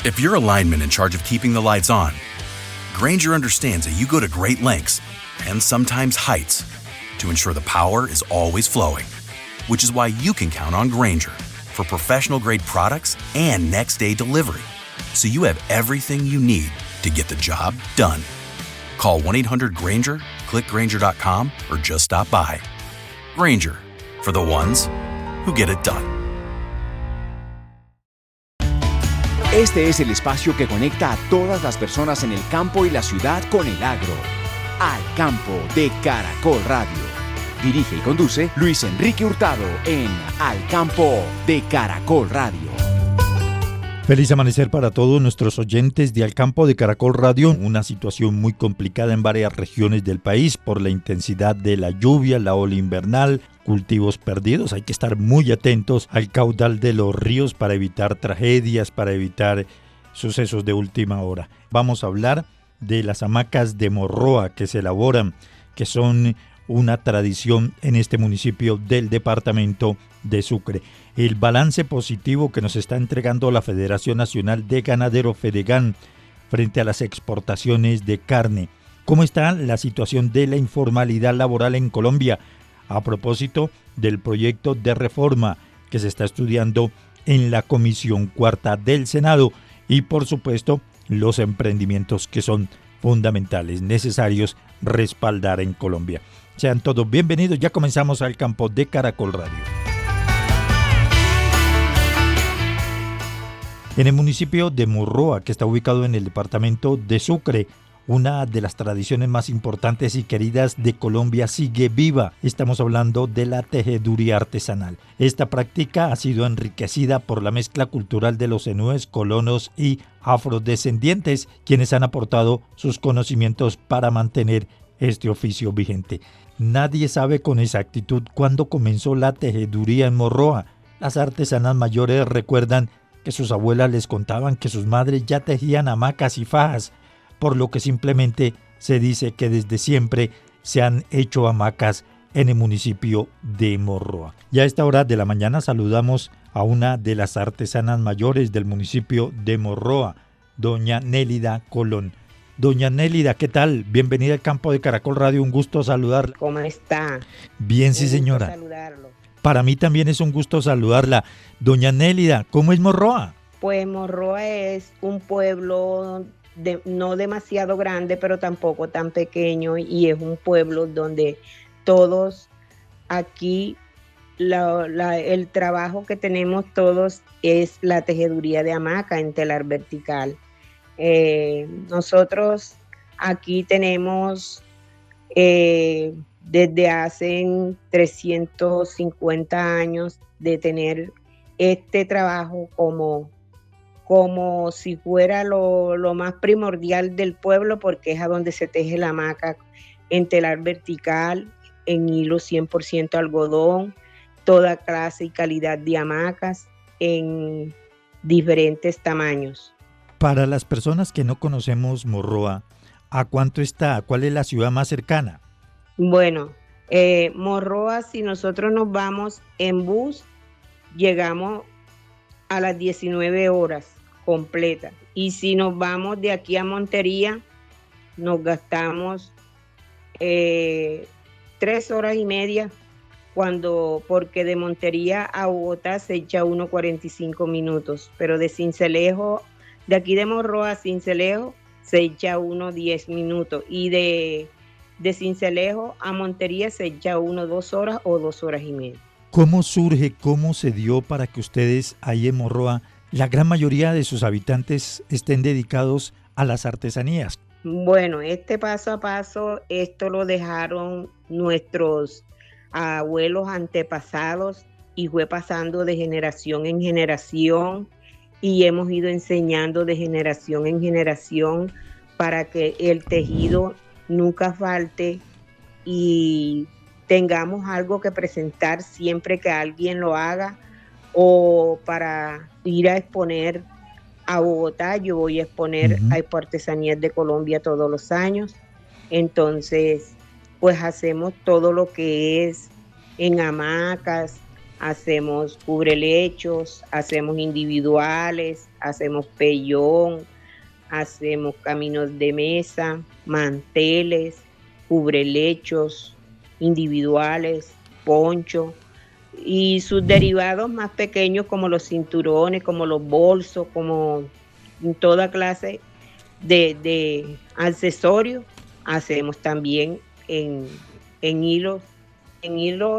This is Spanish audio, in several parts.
If you're a lineman in charge of keeping the lights on, Grainger understands that you go to great lengths and sometimes heights to ensure the power is always flowing, which is why you can count on Grainger for professional-grade products and next-day delivery, so you have everything you need to get the job done. Call 1-800-GRAINGER, click Grainger.com, or just stop by. Grainger, for the ones who get it done. Este es el espacio que conecta a todas las personas en el campo y la ciudad con el agro. Al Campo de Caracol Radio. Dirige y conduce Luis Enrique Hurtado en Al Campo de Caracol Radio. Feliz amanecer para todos nuestros oyentes de Al Campo de Caracol Radio. Una situación muy complicada en varias regiones del país por la intensidad de la lluvia, la ola invernal, cultivos perdidos. Hay que estar muy atentos al caudal de los ríos para evitar tragedias, para evitar sucesos de última hora. Vamos a hablar de las hamacas de Morroa que se elaboran, que son una tradición en este municipio del departamento de Sucre. El balance positivo que nos está entregando la Federación Nacional de Ganaderos Fedegan frente a las exportaciones de carne. ¿Cómo está la situación de la informalidad laboral en Colombia? A propósito del proyecto de reforma que se está estudiando en la Comisión Cuarta del Senado y, por supuesto, los emprendimientos que son fundamentales, necesarios respaldar en Colombia. Sean todos bienvenidos, ya comenzamos Al Campo de Caracol Radio. En el municipio de Morroa, que está ubicado en el departamento de Sucre, una de las tradiciones más importantes y queridas de Colombia sigue viva. Estamos hablando de la tejeduría artesanal. Esta práctica ha sido enriquecida por la mezcla cultural de los enúes, colonos y afrodescendientes, quienes han aportado sus conocimientos para mantener este oficio vigente. Nadie sabe con exactitud cuándo comenzó la tejeduría en Morroa. Las artesanas mayores recuerdan que sus abuelas les contaban que sus madres ya tejían hamacas y fajas, por lo que simplemente se dice que desde siempre se han hecho hamacas en el municipio de Morroa. Ya a esta hora de la mañana saludamos a una de las artesanas mayores del municipio de Morroa, doña Nélida Colón. Doña Nélida, ¿qué tal? Bienvenida al Campo de Caracol Radio, un gusto saludarla. ¿Cómo está? Bien, sí, señora. Un gusto saludarlo. Para mí también es un gusto saludarla. Doña Nélida, ¿cómo es Morroa? Pues Morroa es un pueblo no demasiado grande, pero tampoco tan pequeño, y es un pueblo donde todos aquí, el trabajo que tenemos todos es la tejeduría de hamaca en telar vertical. Nosotros aquí tenemos desde hace 350 años de tener este trabajo como si fuera lo más primordial del pueblo, porque es a donde se teje la hamaca en telar vertical, en hilo 100% algodón, toda clase y calidad de hamacas en diferentes tamaños. Para las personas que no conocemos Morroa, ¿a cuánto está? ¿Cuál es la ciudad más cercana? Bueno, Morroa, si nosotros nos vamos en bus, llegamos a las 19 horas completa. Y si nos vamos de aquí a Montería, nos gastamos 3 horas y media, porque de Montería a Bogotá se echa 45 minutos, pero de Sincelejo, de aquí de Morroa a Sincelejo, se echa 10 minutos, y de Sincelejo a Montería se echa 2 horas o 2 horas y media. ¿Cómo surge, cómo se dio para que ustedes ahí en Morroa, la gran mayoría de sus habitantes estén dedicados a las artesanías? Bueno, este paso a paso, esto lo dejaron nuestros abuelos antepasados y fue pasando de generación en generación, y hemos ido enseñando de generación en generación para que el tejido nunca falte y tengamos algo que presentar siempre que alguien lo haga, o para ir a exponer a Bogotá. Yo voy a exponer a Expo Artesanías de Colombia todos los años, entonces pues hacemos todo lo que es en hamacas, hacemos cubrelechos, hacemos individuales, hacemos pellón, hacemos caminos de mesa, manteles, cubrelechos individuales, poncho y sus derivados más pequeños como los cinturones, como los bolsos, como toda clase de accesorios. Hacemos también en hilos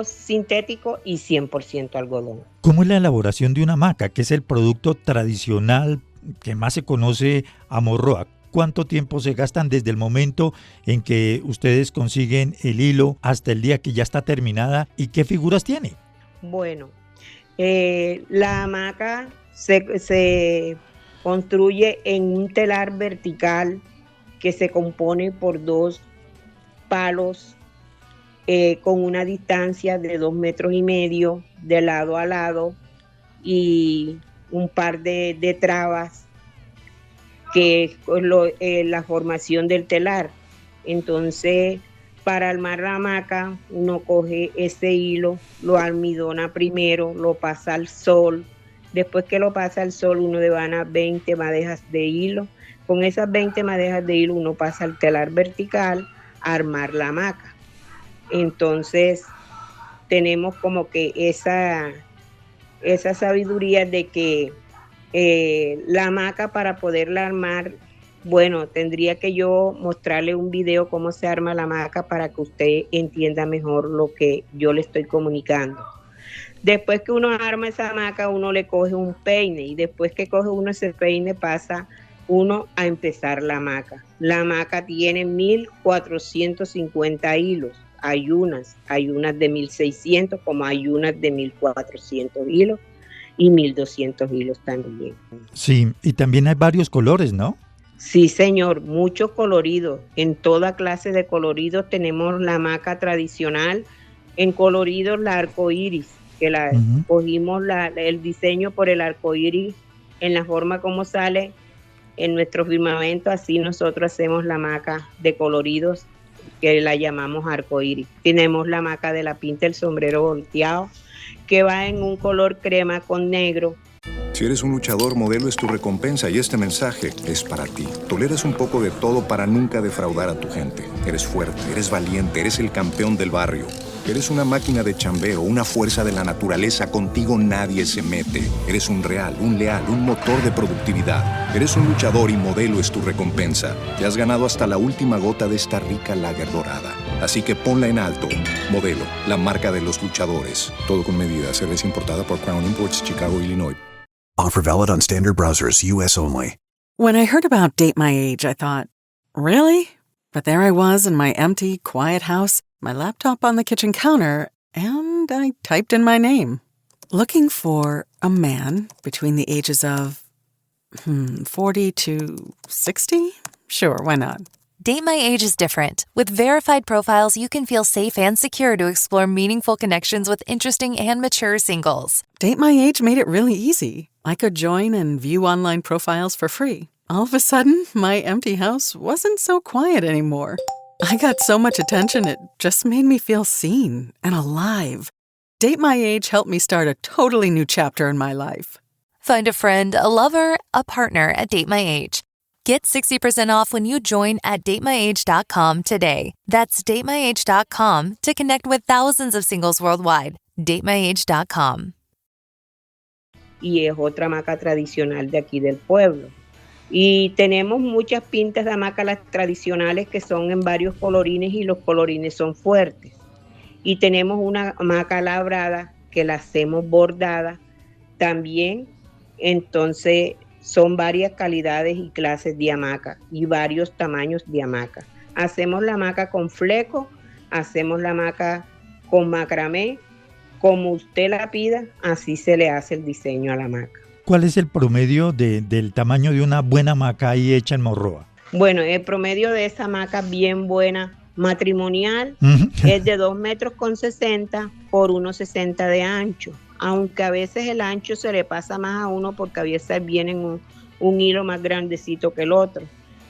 sintéticos y 100% algodón. ¿Cómo es la elaboración de una hamaca, que es el producto tradicional que más se conoce a Morroa? ¿Cuánto tiempo se gastan desde el momento en que ustedes consiguen el hilo hasta el día que ya está terminada y qué figuras tiene? Bueno, la hamaca se construye en un telar vertical que se compone por 2 palos con una distancia de 2,5 metros de lado a lado y un par de trabas que es la formación del telar. Entonces, para armar la hamaca, uno coge ese hilo, lo almidona primero, lo pasa al sol. Después que lo pasa al sol, uno devana 20 madejas de hilo. Con esas 20 madejas de hilo, uno pasa al telar vertical a armar la hamaca. Entonces, tenemos como que esa sabiduría de que la hamaca, para poderla armar, bueno, tendría que yo mostrarle un video cómo se arma la hamaca para que usted entienda mejor lo que yo le estoy comunicando. Después que uno arma esa hamaca, uno le coge un peine y después que coge uno ese peine pasa uno a empezar la hamaca. La hamaca tiene 1,450 hilos. Hay unas de 1,600 como hay unas de 1,400 hilos y 1,200 hilos también. Sí, y también hay varios colores, ¿no? Sí, señor, muchos coloridos. En toda clase de coloridos tenemos la hamaca tradicional. En coloridos la arcoíris, que cogimos el diseño por el arcoíris en la forma como sale en nuestro firmamento. Así nosotros hacemos la hamaca de coloridos, que la llamamos arcoíris. Tenemos la hamaca de la pinta del sombrero volteado, que va en un color crema con negro. Si eres un luchador, Modelo es tu recompensa y este mensaje es para ti. Toleras un poco de todo para nunca defraudar a tu gente. Eres fuerte, eres valiente, eres el campeón del barrio. Eres una máquina de chambeo, una fuerza de la naturaleza. Contigo nadie se mete. Eres un real, un leal, un motor de productividad. Eres un luchador y Modelo es tu recompensa. Te has ganado hasta la última gota de esta rica lager dorada. Así que ponla en alto. Modelo, la marca de los luchadores. Todo con medida. Cerveza importada por Crown Imports, Chicago, Illinois. Offer valid on standard browsers, U.S. only. When I heard about Date My Age, I thought, really? But there I was in my empty, quiet house, my laptop on the kitchen counter, and I typed in my name. Looking for a man between the ages of 40 to 60? Sure, why not? Date My Age is different. With verified profiles, you can feel safe and secure to explore meaningful connections with interesting and mature singles. Date My Age made it really easy. I could join and view online profiles for free. All of a sudden, my empty house wasn't so quiet anymore. I got so much attention, it just made me feel seen and alive. Date My Age helped me start a totally new chapter in my life. Find a friend, a lover, a partner at Date My Age. Get 60% off when you join at datemyage.com today. That's datemyage.com to connect with thousands of singles worldwide. datemyage.com. Y es otra hamaca tradicional de aquí del pueblo. Y tenemos muchas pintas de hamacas tradicionales que son en varios colorines y los colorines son fuertes. Y tenemos una hamaca labrada que la hacemos bordada también. Entonces son varias calidades y clases de hamaca y varios tamaños de hamaca. Hacemos la hamaca con fleco, hacemos la hamaca con macramé. Como usted la pida, así se le hace el diseño a la hamaca. ¿Cuál es el promedio del tamaño de una buena hamaca ahí hecha en Morroa? Bueno, el promedio de esa hamaca bien buena, matrimonial, es de 2,60 metros por 1,60 de ancho. Aunque a veces el ancho se le pasa más a uno porque a veces vienen un hilo más grandecito que el otro.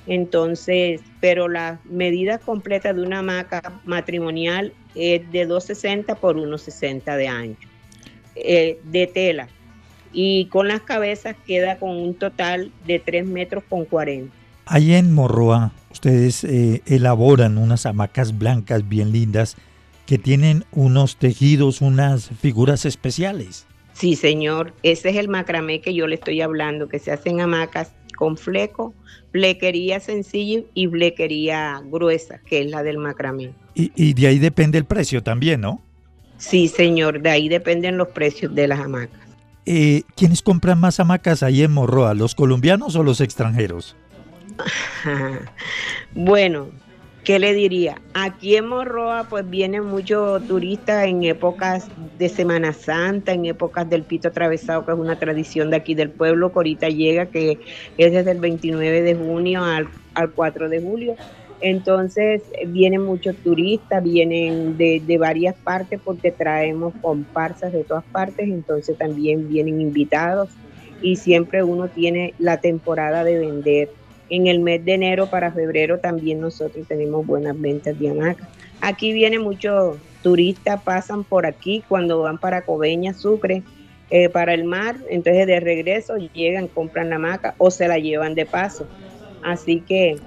Entonces, pero la medida completa de una hamaca matrimonial es de 2,60 por 1,60 de ancho. de tela. Y con las cabezas queda con un total de 3 metros con 40. Ahí en Morroa, ustedes elaboran unas hamacas blancas bien lindas que tienen unos tejidos, unas figuras especiales. Sí, señor, ese es el macramé que yo le estoy hablando, que se hacen hamacas con fleco, flequería sencilla y flequería gruesa, que es la del macramé. Y de ahí depende el precio también, ¿no? Sí, señor, de ahí dependen los precios de las hamacas. ¿Quiénes compran más hamacas ahí en Morroa, los colombianos o los extranjeros? Bueno, ¿qué le diría? Aquí en Morroa pues vienen muchos turistas en épocas de Semana Santa, en épocas del Pito Atravesado, que es una tradición de aquí del pueblo, que ahorita llega, que es desde el 29 de junio al 4 de julio. Entonces vienen muchos turistas, vienen de varias partes porque traemos comparsas de todas partes, entonces también vienen invitados y siempre uno tiene la temporada de vender. En el mes de enero para febrero también nosotros tenemos buenas ventas de hamacas. Aquí vienen muchos turistas, pasan por aquí cuando van para Coveñas, Sucre, para el mar, entonces de regreso llegan, compran la hamaca o se la llevan de paso. Así que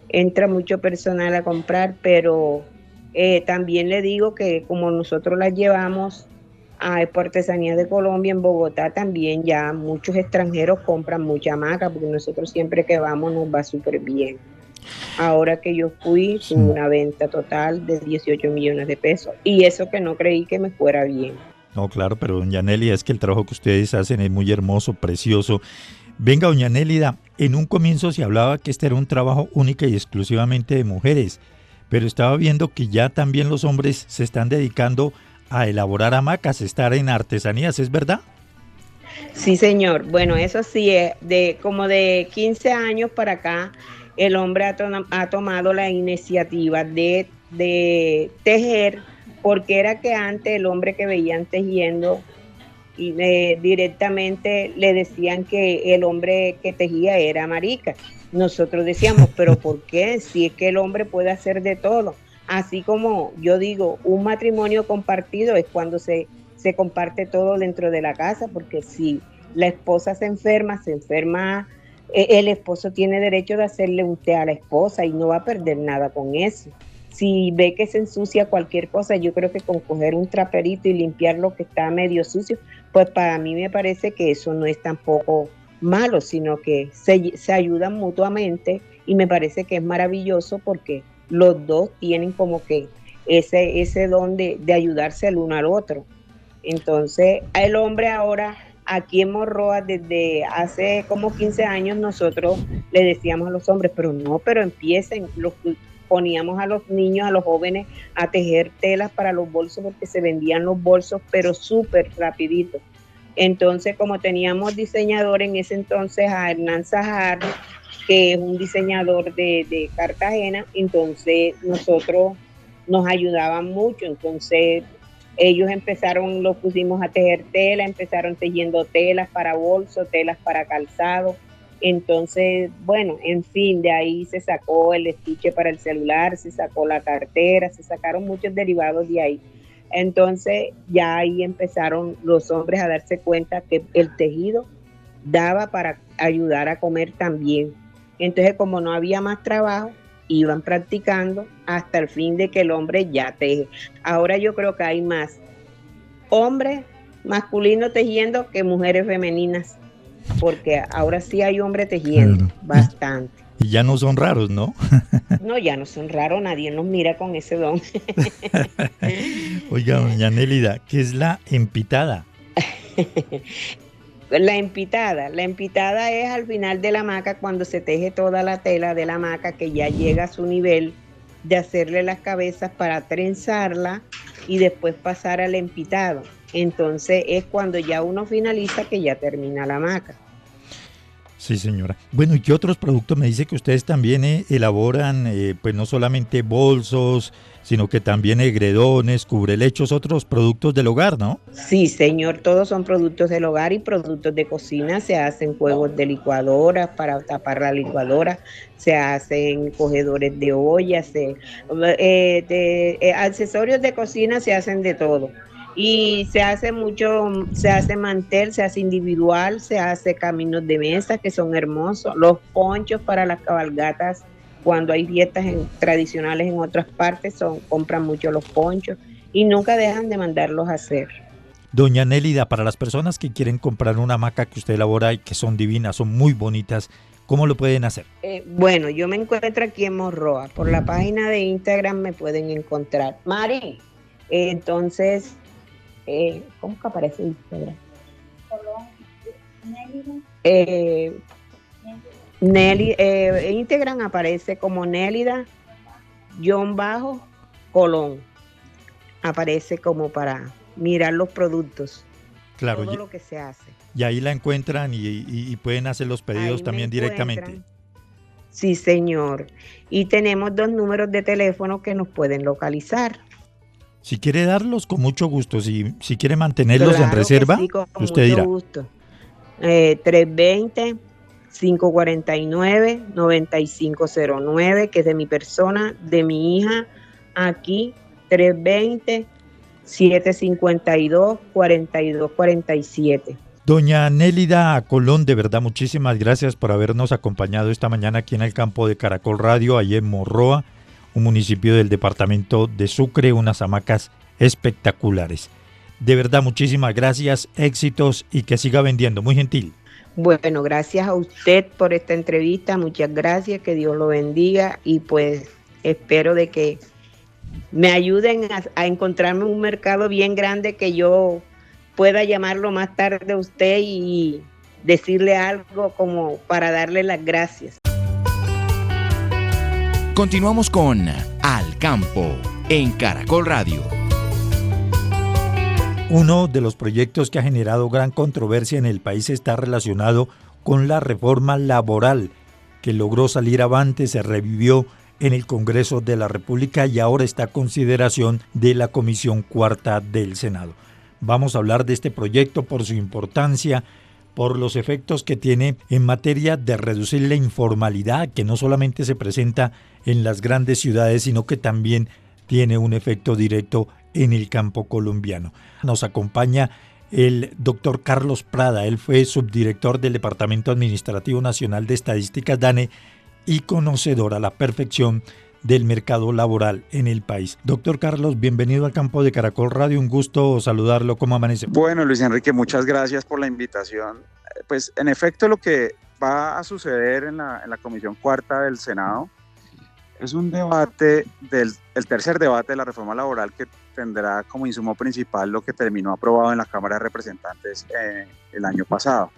entra mucho personal a comprar, pero también le digo que como nosotros las llevamos por Artesanías de Colombia en Bogotá, también ya muchos extranjeros compran mucha hamaca, porque nosotros siempre que vamos nos va súper bien. Ahora que yo fui, tuve una venta total de 18 millones de pesos, y eso que no creí que me fuera bien. No, claro, pero doña Nélida, es que el trabajo que ustedes hacen es muy hermoso, precioso. Venga, doña Nélida, en un comienzo se hablaba que este era un trabajo única y exclusivamente de mujeres, pero estaba viendo que ya también los hombres se están dedicando a elaborar hamacas, estar en artesanías, ¿es verdad? Sí, señor. Bueno, eso sí, como de 15 años para acá, el hombre ha tomado la iniciativa de tejer, porque era que antes el hombre que veían tejiendo y directamente le decían que el hombre que tejía era marica. Nosotros decíamos, pero ¿por qué? Si es que el hombre puede hacer de todo. Así como yo digo, un matrimonio compartido es cuando se comparte todo dentro de la casa, porque si la esposa se enferma, el esposo tiene derecho de hacerle un té a la esposa y no va a perder nada con eso. Si ve que se ensucia cualquier cosa, yo creo que con coger un traperito y limpiar lo que está medio sucio, pues para mí me parece que eso no es tampoco malo, sino que se ayudan mutuamente, y me parece que es maravilloso porque los dos tienen como que ese don de ayudarse el uno al otro. Entonces, el hombre ahora, aquí en Morroa, desde hace como 15 años, nosotros le decíamos a los hombres, pero empiecen, poníamos a los niños, a los jóvenes a tejer telas para los bolsos, porque se vendían los bolsos, pero súper rapidito. Entonces, como teníamos diseñador en ese entonces a Hernán Zajar, que es un diseñador de Cartagena, entonces nosotros nos ayudaban mucho. Entonces ellos los pusimos a tejer tela, empezaron tejiendo telas para bolsos, telas para calzado. Entonces, bueno, en fin, de ahí se sacó el estuche para el celular, se sacó la cartera, se sacaron muchos derivados de ahí. Entonces ya ahí empezaron los hombres a darse cuenta que el tejido daba para ayudar a comer también. Entonces, como no había más trabajo, iban practicando hasta el fin de que el hombre ya teje. Ahora yo creo que hay más hombres masculinos tejiendo que mujeres femeninas, porque ahora sí hay hombres tejiendo, bastante. Y ya no son raros, ¿no? No, ya no son raros, nadie nos mira con ese don. Oiga, doña Nélida, ¿qué es la empitada? La empitada es al final de la hamaca, cuando se teje toda la tela de la hamaca, que ya llega a su nivel de hacerle las cabezas para trenzarla y después pasar al empitado. Entonces es cuando ya uno finaliza, que ya termina la hamaca. Sí, señora. Bueno, ¿y qué otros productos? Me dice que ustedes también elaboran, pues no solamente bolsos, sino que también egredones, cubrelechos, otros productos del hogar, ¿no? Sí, señor, todos son productos del hogar y productos de cocina. Se hacen juegos de licuadora para tapar la licuadora, se hacen cogedores de ollas, accesorios de cocina, se hacen de todo. Y se hace mucho, se hace mantel, se hace individual, se hace caminos de mesa que son hermosos, los ponchos para las cabalgatas, cuando hay fiestas tradicionales en otras partes, compran mucho los ponchos y nunca dejan de mandarlos a hacer. Doña Nélida, para las personas que quieren comprar una hamaca que usted elabora y que son divinas, son muy bonitas, ¿cómo lo pueden hacer? Bueno, yo me encuentro aquí en Morroa, por la página de Instagram me pueden encontrar. Mari, entonces... ¿cómo que aparece en Instagram? En Instagram aparece como Nélida_Colón. Aparece como para mirar los productos. Claro, todo lo que se hace. Y ahí la encuentran y pueden hacer los pedidos ahí también directamente. Sí, señor. Y tenemos 2 números de teléfono que nos pueden localizar. Si quiere darlos, con mucho gusto. Si quiere mantenerlos en reserva, sí, con usted mucho dirá. Gusto. 320-549-9509, que es de mi persona, de mi hija. Aquí, 320-752-4247. Doña Nélida Colón, de verdad, muchísimas gracias por habernos acompañado esta mañana aquí en el campo de Caracol Radio, allí en Morroa, un municipio del departamento de Sucre, unas hamacas espectaculares. De verdad, muchísimas gracias, éxitos y que siga vendiendo, muy gentil. Bueno, gracias a usted por esta entrevista, muchas gracias, que Dios lo bendiga y pues espero de que me ayuden a encontrarme un mercado bien grande que yo pueda llamarlo más tarde a usted y decirle algo como para darle las gracias. Continuamos con Al Campo en Caracol Radio. Uno de los proyectos que ha generado gran controversia en el país está relacionado con la reforma laboral que logró salir avante, se revivió en el Congreso de la República y ahora está a consideración de la Comisión Cuarta del Senado. Vamos a hablar de este proyecto por su importancia, por los efectos que tiene en materia de reducir la informalidad, que no solamente se presenta en las grandes ciudades, sino que también tiene un efecto directo en el campo colombiano. Nos acompaña el doctor Carlos Prada, él fue subdirector del Departamento Administrativo Nacional de Estadísticas DANE y conocedor a la perfección del mercado laboral en el país. Doctor Carlos, bienvenido al campo de Caracol Radio, un gusto saludarlo, ¿cómo amanece? Bueno, Luis Enrique, muchas gracias por la invitación. Pues en efecto lo que va a suceder en la Comisión Cuarta del Senado es un debate, el tercer debate de la reforma laboral que tendrá como insumo principal lo que terminó aprobado en la Cámara de Representantes el año pasado.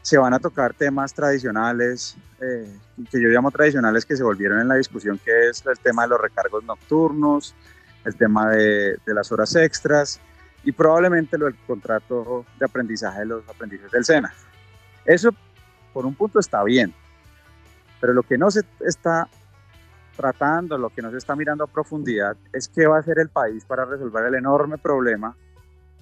Se van a tocar temas tradicionales, que yo llamo tradicionales, que se volvieron en la discusión, que es el tema de los recargos nocturnos, el tema de las horas extras y probablemente lo del contrato de aprendizaje de los aprendices del SENA. Eso, por un punto, está bien, pero lo que no se está tratando, lo que no se está mirando a profundidad, es qué va a hacer el país para resolver el enorme problema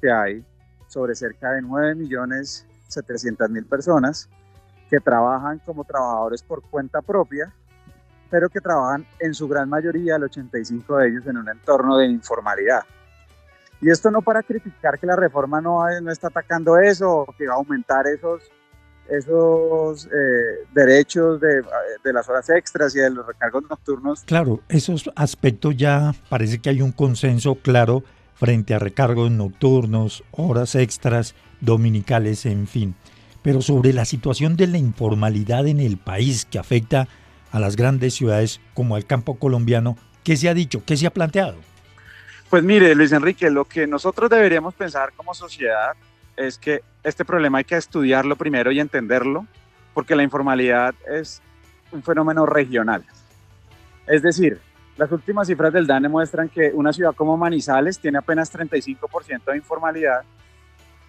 que hay sobre cerca de 9.700.000 personas que trabajan como trabajadores por cuenta propia, pero que trabajan en su gran mayoría, el 85% de ellos, en un entorno de informalidad. Y esto no para criticar que la reforma no está atacando eso, o que va a aumentar esos derechos de las horas extras y de los recargos nocturnos. Claro, esos aspectos ya parece que hay un consenso claro frente a recargos nocturnos, horas extras, dominicales, en fin. Pero sobre la situación de la informalidad en el país que afecta a las grandes ciudades como al campo colombiano, ¿qué se ha dicho? ¿Qué se ha planteado? Pues mire, Luis Enrique, lo que nosotros deberíamos pensar como sociedad es que este problema hay que estudiarlo primero y entenderlo, porque la informalidad es un fenómeno regional. Es decir, las últimas cifras del DANE muestran que una ciudad como Manizales tiene apenas 35% de informalidad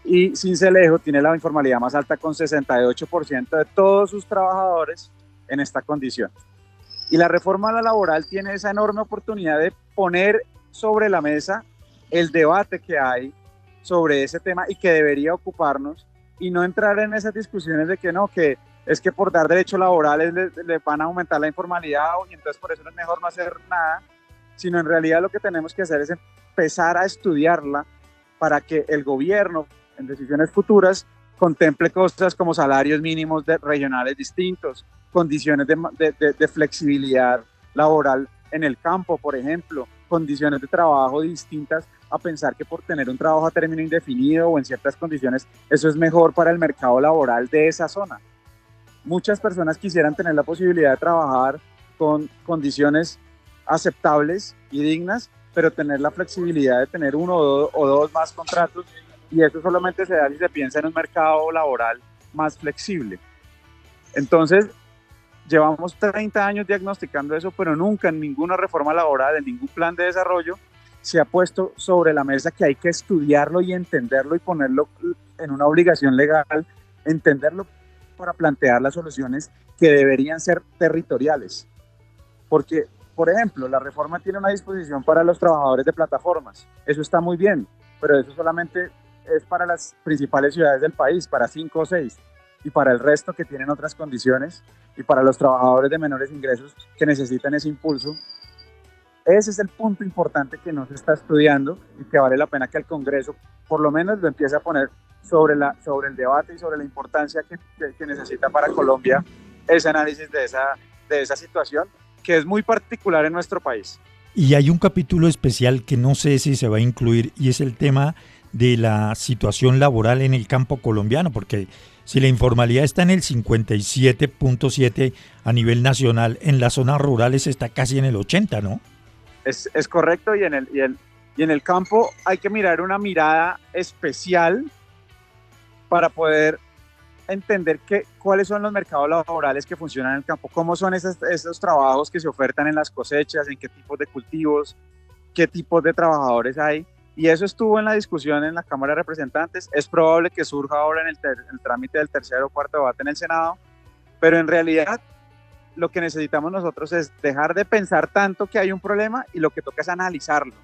y Sincelejo tiene la informalidad más alta con 68% de todos sus trabajadores en esta condición. Y la reforma laboral tiene esa enorme oportunidad de poner sobre la mesa el debate que hay sobre ese tema y que debería ocuparnos y no entrar en esas discusiones de que no, que es que por dar derechos laborales le van a aumentar la informalidad y entonces por eso es mejor no hacer nada, sino en realidad lo que tenemos que hacer es empezar a estudiarla para que el gobierno en decisiones futuras contemple cosas como salarios mínimos regionales distintos, condiciones de flexibilidad laboral en el campo, por ejemplo, condiciones de trabajo distintas a pensar que por tener un trabajo a término indefinido o en ciertas condiciones, eso es mejor para el mercado laboral de esa zona. Muchas personas quisieran tener la posibilidad de trabajar con condiciones aceptables y dignas, pero tener la flexibilidad de tener uno o dos más contratos, y eso solamente se da si se piensa en un mercado laboral más flexible. Entonces, llevamos 30 años diagnosticando eso, pero nunca en ninguna reforma laboral, en ningún plan de desarrollo, se ha puesto sobre la mesa que hay que estudiarlo y entenderlo y ponerlo en una obligación legal, entenderlo para plantear las soluciones que deberían ser territoriales. Porque, por ejemplo, la reforma tiene una disposición para los trabajadores de plataformas. Eso está muy bien, pero eso solamente es para las principales ciudades del país, para 5 o 6, y para el resto que tienen otras condiciones, y para los trabajadores de menores ingresos que necesitan ese impulso. Ese es el punto importante que no se está estudiando y que vale la pena que el Congreso por lo menos lo empiece a poner sobre el debate y sobre la importancia que necesita para Colombia ese análisis de esa situación que es muy particular en nuestro país. Y hay un capítulo especial que no sé si se va a incluir, y es el tema de la situación laboral en el campo colombiano, porque si la informalidad está en el 57.7 a nivel nacional, en las zonas rurales está casi en el 80, ¿no? Es correcto, y en el campo hay que mirar una mirada especial para poder entender cuáles son los mercados laborales que funcionan en el campo, cómo son esos trabajos que se ofertan en las cosechas, en qué tipos de cultivos, qué tipos de trabajadores hay. Y eso estuvo en la discusión en la Cámara de Representantes. Es probable que surja ahora en el trámite del tercer o cuarto debate en el Senado, pero en realidad lo que necesitamos nosotros es dejar de pensar tanto que hay un problema, y lo que toca es analizarlo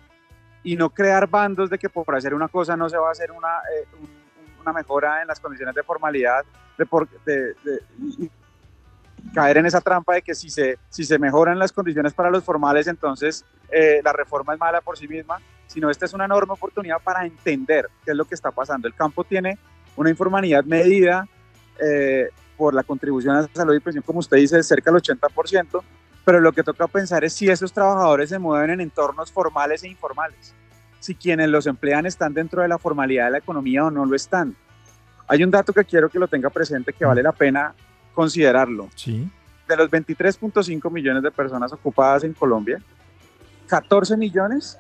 y no crear bandos de que por hacer una cosa no se va a hacer una mejora en las condiciones de formalidad, y caer en esa trampa de que si se mejoran las condiciones para los formales, entonces la reforma es mala por sí misma, sino esta es una enorme oportunidad para entender qué es lo que está pasando. El campo tiene una informalidad medida por la contribución a la salud y pensión, como usted dice, de cerca del 80%, pero lo que toca pensar es si esos trabajadores se mueven en entornos formales e informales, si quienes los emplean están dentro de la formalidad de la economía o no lo están. Hay un dato que quiero que lo tenga presente, que vale la pena considerarlo. Sí. De los 23.5 millones de personas ocupadas en Colombia, 14 millones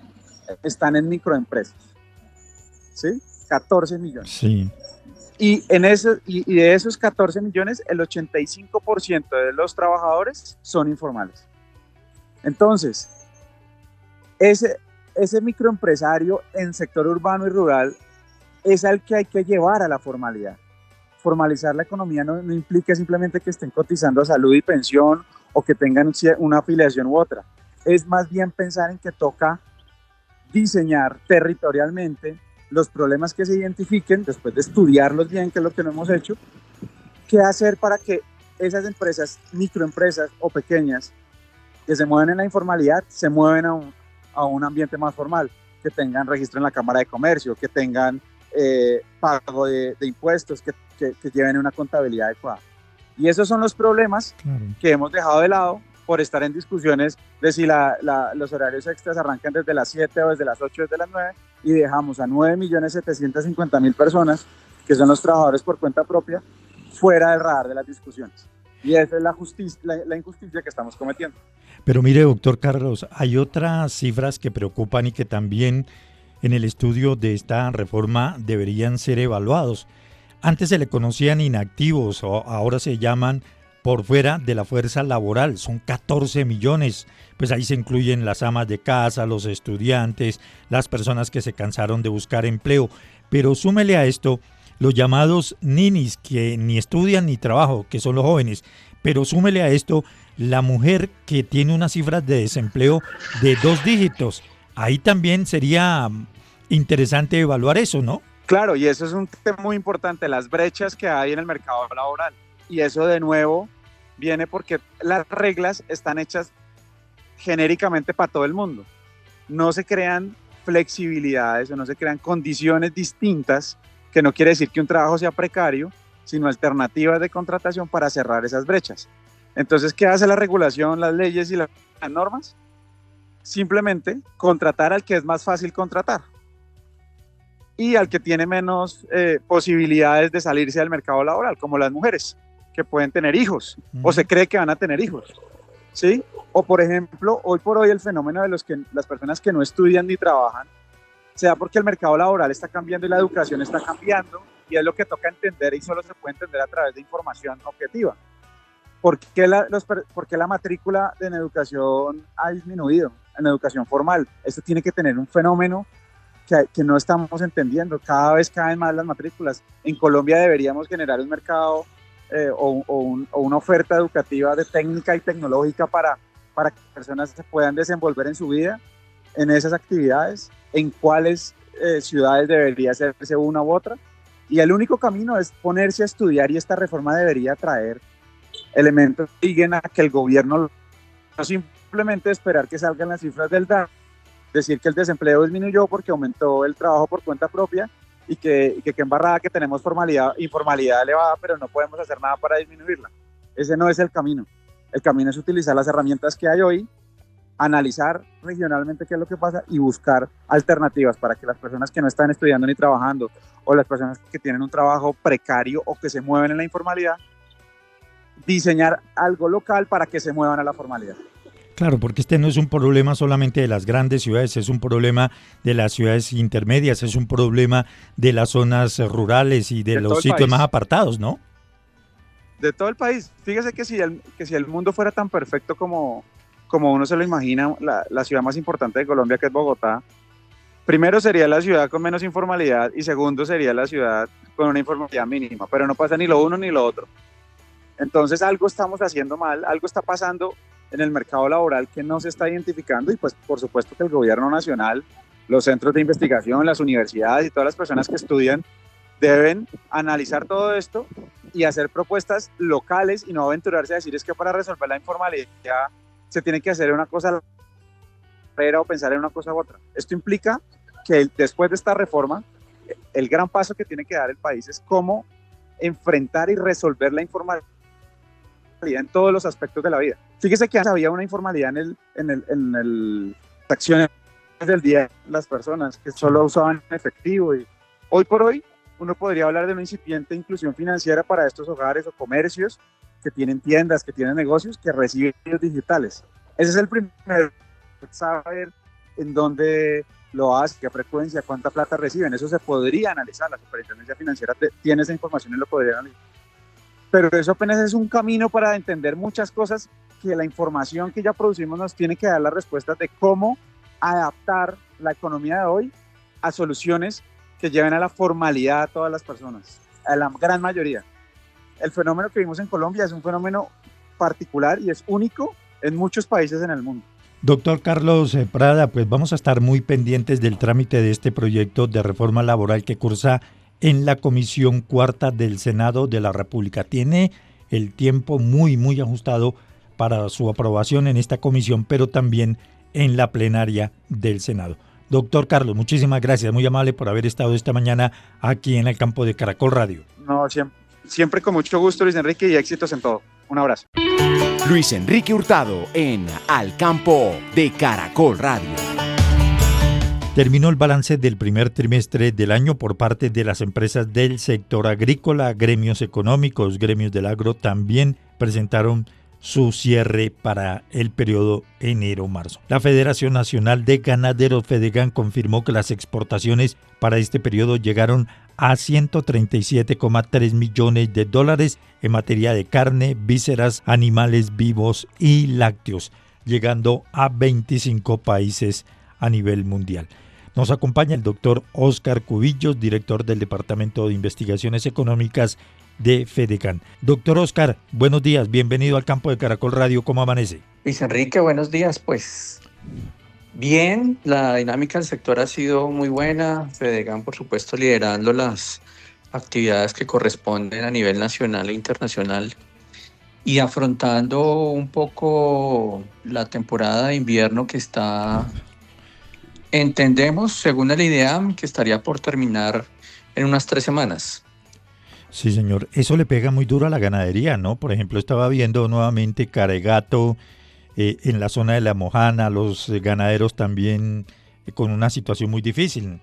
están en microempresas. ¿Sí? 14 millones. Sí. Y de esos 14 millones, el 85% de los trabajadores son informales. Entonces, ese microempresario en sector urbano y rural es al que hay que llevar a la formalidad. Formalizar la economía no implica simplemente que estén cotizando a salud y pensión o que tengan una afiliación u otra. Es más bien pensar en que toca diseñar territorialmente los problemas que se identifiquen, después de estudiarlos bien, que es lo que no hemos hecho, qué hacer para que esas empresas, microempresas o pequeñas, que se mueven en la informalidad, se mueven a un ambiente más formal, que tengan registro en la Cámara de Comercio, que tengan pago de impuestos, que lleven una contabilidad adecuada. Y esos son los problemas que hemos dejado de lado por estar en discusiones de si los horarios extras arrancan desde las 7 o desde las 8 o desde las 9, y dejamos a 9.750.000 personas, que son los trabajadores por cuenta propia, fuera del radar de las discusiones. Y esa es la injusticia que estamos cometiendo. Pero mire, doctor Carlos, hay otras cifras que preocupan y que también en el estudio de esta reforma deberían ser evaluados. Antes se le conocían inactivos, ahora se llaman por fuera de la fuerza laboral, son 14 millones, pues ahí se incluyen las amas de casa, los estudiantes, las personas que se cansaron de buscar empleo, pero súmele a esto los llamados ninis, que ni estudian ni trabajan, que son los jóvenes, pero súmele a esto la mujer que tiene unas cifras de desempleo de 2 dígitos, ahí también sería interesante evaluar eso, ¿no? Claro, y eso es un tema muy importante, las brechas que hay en el mercado laboral. Y eso de nuevo viene porque las reglas están hechas genéricamente para todo el mundo. No se crean flexibilidades o no se crean condiciones distintas, que no quiere decir que un trabajo sea precario, sino alternativas de contratación para cerrar esas brechas. Entonces, ¿qué hace la regulación, las leyes y las normas? Simplemente contratar al que es más fácil contratar y al que tiene menos posibilidades de salirse del mercado laboral, como las mujeres, que pueden tener hijos o se cree que van a tener hijos, ¿sí? O, por ejemplo, hoy por hoy el fenómeno de las personas que no estudian ni trabajan, sea porque el mercado laboral está cambiando y la educación está cambiando, y es lo que toca entender y solo se puede entender a través de información objetiva. ¿Por qué la matrícula en educación ha disminuido, en educación formal? Esto tiene que tener un fenómeno que no estamos entendiendo. Cada vez caen más las matrículas. En Colombia deberíamos generar un mercado o una oferta educativa de técnica y tecnológica para que personas se puedan desenvolver en su vida en esas actividades, en cuáles ciudades debería hacerse una u otra. Y el único camino es ponerse a estudiar, y esta reforma debería traer elementos que lleguen a que el gobierno no simplemente esperar que salgan las cifras del DANE, decir que el desempleo disminuyó porque aumentó el trabajo por cuenta propia y que embarrada que tenemos informalidad elevada, pero no podemos hacer nada para disminuirla. Ese no es el camino. El camino es utilizar las herramientas que hay hoy, analizar regionalmente qué es lo que pasa y buscar alternativas para que las personas que no están estudiando ni trabajando, o las personas que tienen un trabajo precario o que se mueven en la informalidad, diseñar algo local para que se muevan a la formalidad. Claro, porque este no es un problema solamente de las grandes ciudades, es un problema de las ciudades intermedias, es un problema de las zonas rurales y de los sitios más apartados, ¿no? De todo el país. Fíjese que si el mundo fuera tan perfecto como uno se lo imagina, la ciudad más importante de Colombia, que es Bogotá, primero sería la ciudad con menos informalidad y segundo sería la ciudad con una informalidad mínima, pero no pasa ni lo uno ni lo otro. Entonces algo estamos haciendo mal, algo está pasando en el mercado laboral que no se está identificando, y pues por supuesto que el gobierno nacional, los centros de investigación, las universidades y todas las personas que estudian deben analizar todo esto y hacer propuestas locales y no aventurarse a decir es que para resolver la informalidad se tiene que hacer una cosa o pensar en una cosa u otra. Esto implica que después de esta reforma, el gran paso que tiene que dar el país es cómo enfrentar y resolver la informalidad en todos los aspectos de la vida. Fíjese que antes había una informalidad en las acciones del día de las personas que solo usaban efectivo, y hoy por hoy uno podría hablar de una incipiente inclusión financiera para estos hogares o comercios que tienen tiendas, que tienen negocios, que reciben medios digitales. Ese es el primer, saber en dónde lo hace, qué frecuencia, cuánta plata reciben. Eso se podría analizar, la Superintendencia Financiera tiene esa información y lo podría analizar. Pero eso apenas es un camino para entender muchas cosas que la información que ya producimos nos tiene que dar las respuestas de cómo adaptar la economía de hoy a soluciones que lleven a la formalidad a todas las personas, a la gran mayoría. El fenómeno que vimos en Colombia es un fenómeno particular y es único en muchos países en el mundo. Doctor Carlos Prada, pues vamos a estar muy pendientes del trámite de este proyecto de reforma laboral que cursa en la Comisión Cuarta del Senado de la República. Tiene el tiempo muy ajustado para su aprobación en esta comisión, pero también en la plenaria del Senado. Doctor Carlos, muchísimas gracias, muy amable por haber estado esta mañana aquí en el campo de Caracol Radio. No, siempre con mucho gusto, Luis Enrique, y éxitos en todo. Un abrazo. Luis Enrique Hurtado en Al Campo de Caracol Radio. Terminó el balance del primer trimestre del año por parte de las empresas del sector agrícola. Gremios económicos, gremios del agro también presentaron su cierre para el periodo enero-marzo. La Federación Nacional de Ganaderos Fedegan confirmó que las exportaciones para este periodo llegaron a $137,3 millones en materia de carne, vísceras, animales vivos y lácteos, llegando a 25 países a nivel mundial. Nos acompaña el doctor Óscar Cubillos, director del Departamento de Investigaciones Económicas de Fedegan. Doctor Óscar, buenos días, bienvenido al campo de Caracol Radio, ¿cómo amanece? Luis Enrique, buenos días, pues bien, la dinámica del sector ha sido muy buena, Fedegan por supuesto liderando las actividades que corresponden a nivel nacional e internacional y afrontando un poco la temporada de invierno que está Entendemos, según el IDEAM, que estaría por terminar en unas 3 semanas. Sí, señor. Eso le pega muy duro a la ganadería, ¿no? Por ejemplo, estaba viendo nuevamente Caregato en la zona de La Mojana, los ganaderos también con una situación muy difícil.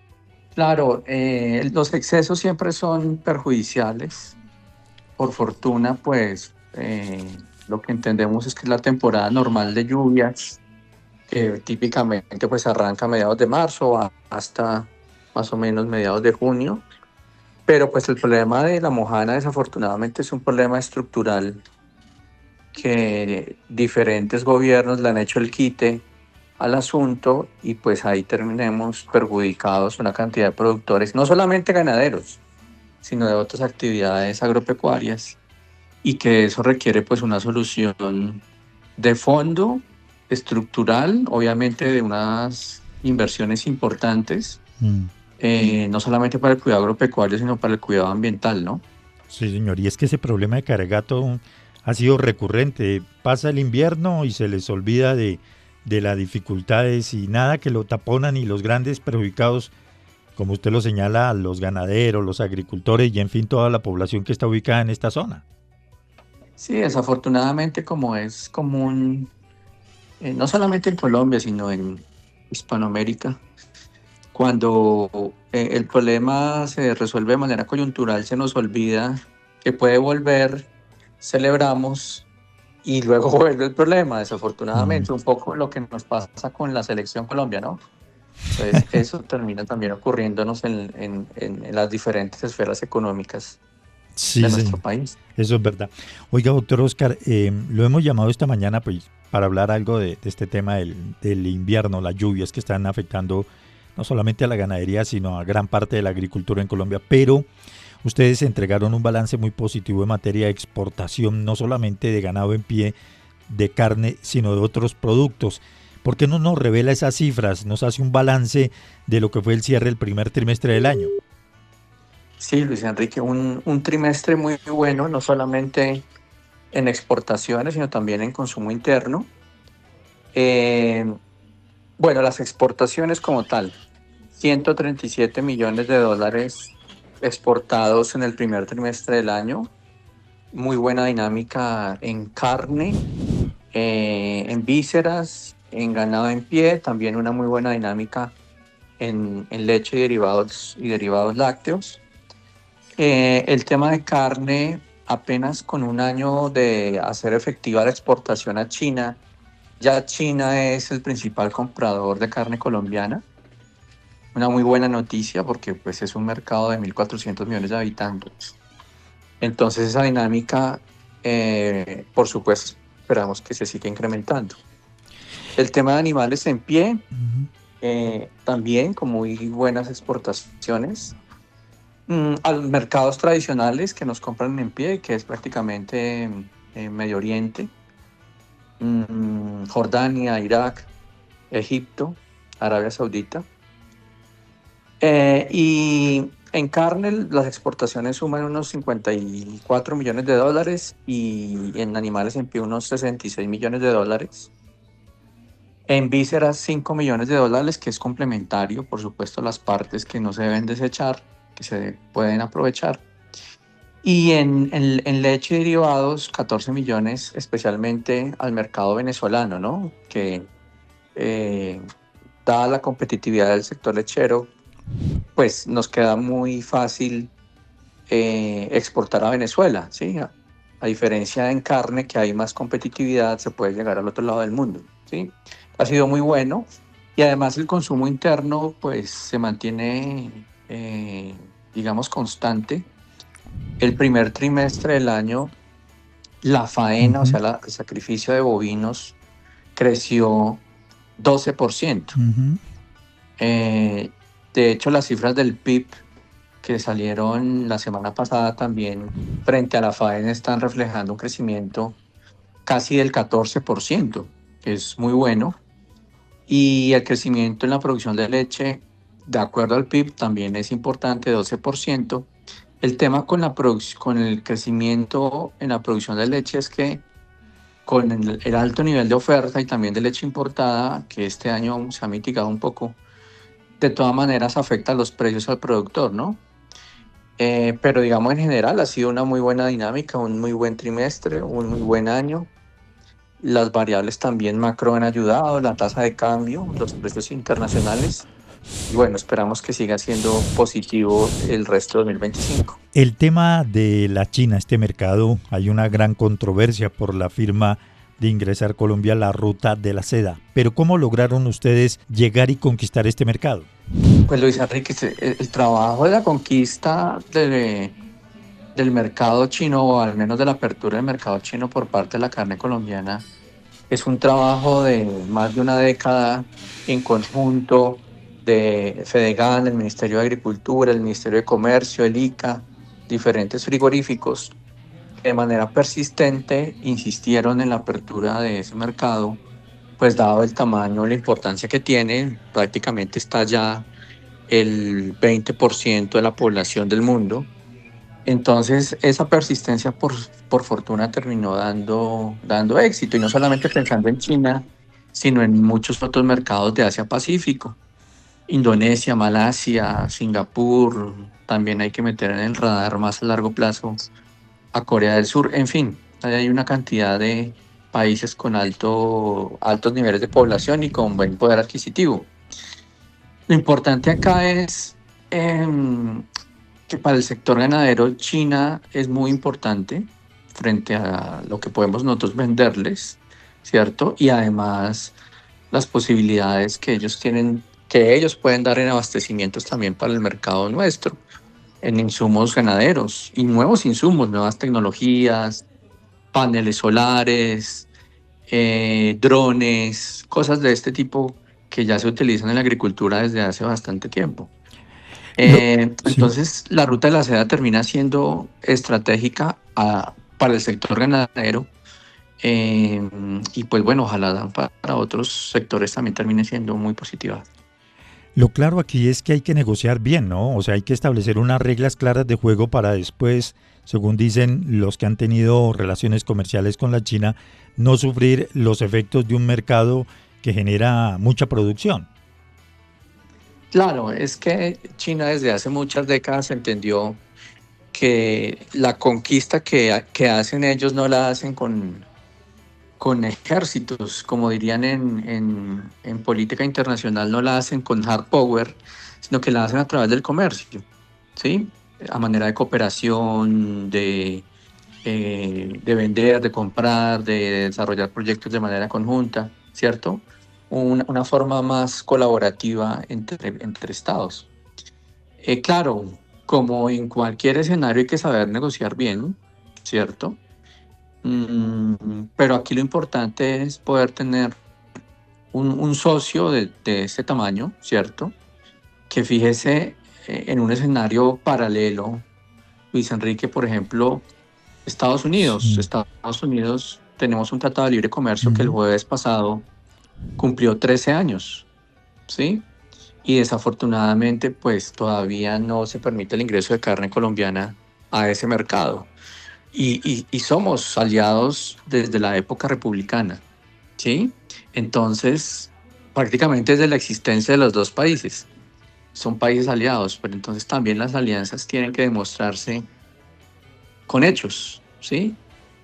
Claro, los excesos siempre son perjudiciales. Por fortuna, pues lo que entendemos es que es la temporada normal de lluvias, que típicamente pues arranca a mediados de marzo hasta más o menos mediados de junio. Pero pues el problema de La Mojana desafortunadamente es un problema estructural que diferentes gobiernos le han hecho el quite al asunto y pues ahí terminemos perjudicados una cantidad de productores, no solamente ganaderos, sino de otras actividades agropecuarias, y que eso requiere pues una solución de fondo, estructural, obviamente de unas inversiones importantes, no solamente para el cuidado agropecuario, sino para el cuidado ambiental, ¿no? Sí, señor. Y es que ese problema de Caregato ha sido recurrente. Pasa el invierno y se les olvida de las dificultades y nada, que lo taponan, y los grandes perjudicados, como usted lo señala, los ganaderos, los agricultores y en fin toda la población que está ubicada en esta zona. Sí, desafortunadamente, como es común, no solamente en Colombia, sino en Hispanoamérica, cuando el problema se resuelve de manera coyuntural, se nos olvida que puede volver, celebramos y luego vuelve el problema, desafortunadamente, un poco lo que nos pasa con la selección Colombia, ¿no? Entonces eso termina también ocurriéndonos en las diferentes esferas económicas Sí, de nuestro país. Eso es verdad. Oiga, doctor Oscar, lo hemos llamado esta mañana pues para hablar algo de este tema del invierno, las lluvias que están afectando no solamente a la ganadería, sino a gran parte de la agricultura en Colombia, pero ustedes entregaron un balance muy positivo en materia de exportación, no solamente de ganado en pie, de carne, sino de otros productos. ¿Por qué no nos revela esas cifras? Nos hace un balance de lo que fue el cierre del primer trimestre del año. Sí, Luis Enrique, un trimestre muy bueno, no solamente en exportaciones, sino también en consumo interno. Bueno, las exportaciones como tal, 137 millones de dólares exportados en el primer trimestre del año. Muy buena dinámica en carne, en vísceras, en ganado en pie, también una muy buena dinámica en leche y derivados lácteos. El tema de carne, apenas con un año de hacer efectiva la exportación a China, ya China es el principal comprador de carne colombiana. Una muy buena noticia porque pues, es un mercado de 1.400 millones de habitantes. Entonces esa dinámica, por supuesto, esperamos que se siga incrementando. El tema de animales en pie, también con muy buenas exportaciones. A los mercados tradicionales que nos compran en pie, que es prácticamente Medio Oriente, Jordania, Irak, Egipto, Arabia Saudita. Y en carne las exportaciones suman unos 54 millones de dólares y en animales en pie unos 66 millones de dólares. En vísceras 5 millones de dólares, que es complementario, por supuesto, las partes que no se deben desechar, que se pueden aprovechar. Y en leche y derivados, 14 millones, especialmente al mercado venezolano, ¿no? Que dada la competitividad del sector lechero, pues nos queda muy fácil exportar a Venezuela, ¿sí? A diferencia en carne, que hay más competitividad, se puede llegar al otro lado del mundo, ¿sí? Ha sido muy bueno y además el consumo interno, pues se mantiene, digamos, constante. El primer trimestre del año, la faena, o sea, el sacrificio de bovinos, creció 12%. De hecho, las cifras del PIB que salieron la semana pasada también frente a la faena están reflejando un crecimiento casi del 14%, que es muy bueno. Y el crecimiento en la producción de leche, de acuerdo al PIB, también es importante, 12%. El tema con el crecimiento en la producción de leche es que con el alto nivel de oferta y también de leche importada, que este año se ha mitigado un poco de todas maneras afecta los precios al productor, ¿no? Pero digamos en general ha sido una muy buena dinámica, un muy buen trimestre, un muy buen año. Las variables también macro han ayudado, la tasa de cambio, los precios internacionales. Y bueno, esperamos que siga siendo positivo el resto de 2025. El tema de la China, este mercado, hay una gran controversia por la firma de ingresar Colombia a la ruta de la seda. Pero ¿cómo lograron ustedes llegar y conquistar este mercado? Pues Luis Enrique, el trabajo de la conquista del mercado chino, o al menos de la apertura del mercado chino por parte de la carne colombiana, es un trabajo de más de una década en conjunto de Fedegan, el Ministerio de Agricultura, el Ministerio de Comercio, el ICA, diferentes frigoríficos que de manera persistente insistieron en la apertura de ese mercado, pues dado el tamaño, la importancia que tiene, prácticamente está ya el 20% de la población del mundo. Entonces esa persistencia por fortuna terminó dando éxito, y no solamente pensando en China, sino en muchos otros mercados de Asia-Pacífico. Indonesia, Malasia, Singapur, también hay que meter en el radar más a largo plazo a Corea del Sur, en fin, hay una cantidad de países con altos niveles de población y con buen poder adquisitivo. Lo importante acá es que para el sector ganadero China es muy importante frente a lo que podemos nosotros venderles, ¿cierto? Y además las posibilidades que ellos tienen, que ellos pueden dar en abastecimientos también para el mercado nuestro, en insumos ganaderos y nuevos insumos, nuevas tecnologías, paneles solares, drones, cosas de este tipo que ya se utilizan en la agricultura desde hace bastante tiempo. Entonces, la ruta de la seda termina siendo estratégica para el sector ganadero, y pues bueno, ojalá para otros sectores también termine siendo muy positiva. Lo claro aquí es que hay que negociar bien, ¿no? O sea, hay que establecer unas reglas claras de juego para después, según dicen los que han tenido relaciones comerciales con la China, no sufrir los efectos de un mercado que genera mucha producción. Claro, es que China desde hace muchas décadas entendió que la conquista que hacen ellos no la hacen con ejércitos, como dirían en política internacional, no la hacen con hard power, sino que la hacen a través del comercio, ¿sí? A manera de cooperación, de vender, de comprar, de desarrollar proyectos de manera conjunta, ¿cierto? Una forma más colaborativa entre estados. Claro, como en cualquier escenario hay que saber negociar bien, ¿cierto? Pero aquí lo importante es poder tener un socio de este tamaño, ¿cierto? Que fíjese en un escenario paralelo, Luis Enrique, por ejemplo, Estados Unidos. Sí. Estados Unidos, tenemos un tratado de libre comercio que el jueves pasado cumplió 13 años, ¿sí? Y desafortunadamente, pues todavía no se permite el ingreso de carne colombiana a ese mercado. Y somos aliados desde la época republicana, ¿sí? Entonces, prácticamente desde la existencia de los dos países, son países aliados, pero entonces también las alianzas tienen que demostrarse con hechos, ¿sí?